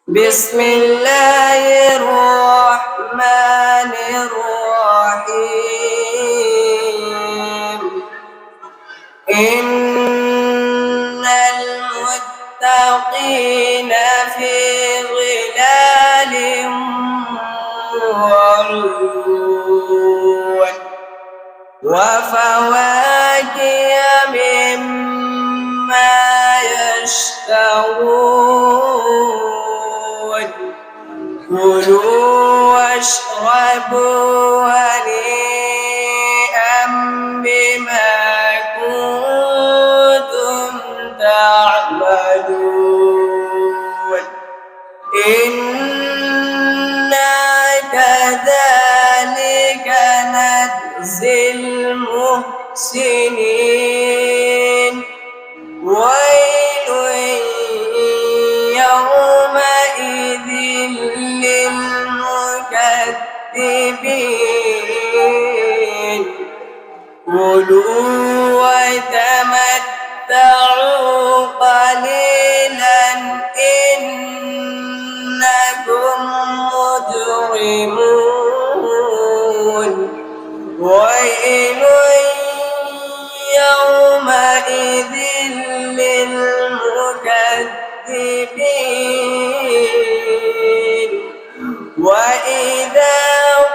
بسم الله الرحمن الرحيم. إن المتقين في ظلال وعيون وفواكه مما يشتهون. كلوا واشربوا هنيئا بما كنتم تعملون. إنا كذلك نجزي المحسنين. ويل يومئذ للمكذبين. كلوا وتمتعوا قليلا إنكم مجرمون. ويل يومئذ للمكذبين. وإذا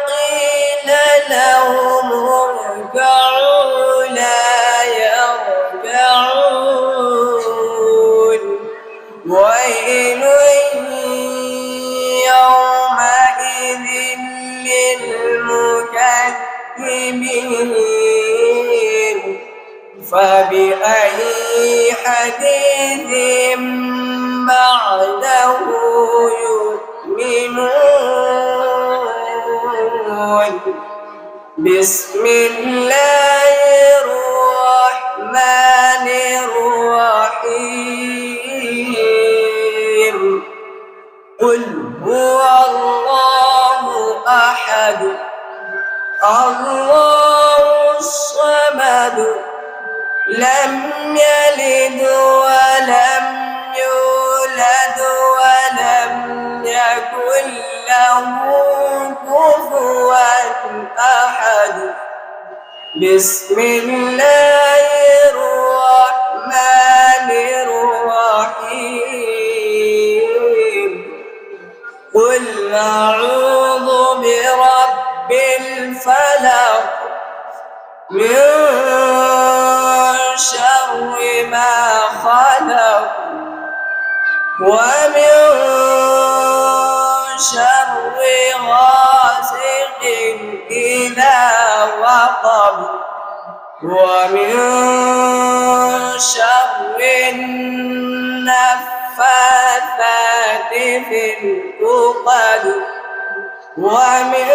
قيل لهم اركعوا لا يركعون. ويل يومئذ للمكذبين. فبأي حديث بعده يؤمنون. بسم الله الرحمن الرحيم. قل هو الله أحد الله الصمد لم يلد ولم يولد ولم يكن له كفوا أحد. بسم الله الرحمن الرحيم. قل أعوذ برب الفلق من شر ما خلق ومن شر غاسق إذا وقب ومن شر النفاثات في العقد ومن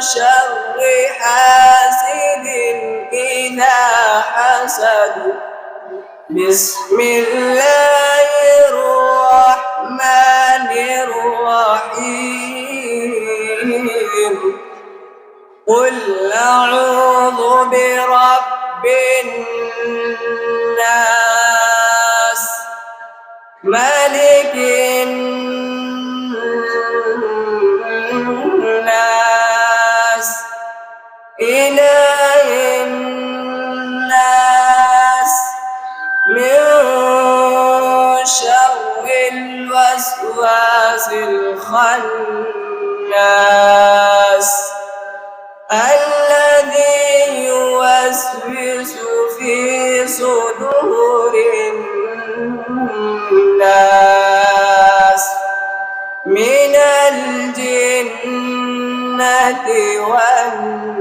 شر حاسد إذا حسد. بسم الله الرحمن الرحيم. قل أعوذ برب الناس ملك الناس إله الناس من شر الوسواس الخناس الذي يوسوس في صدور الناس من الجنة والناس.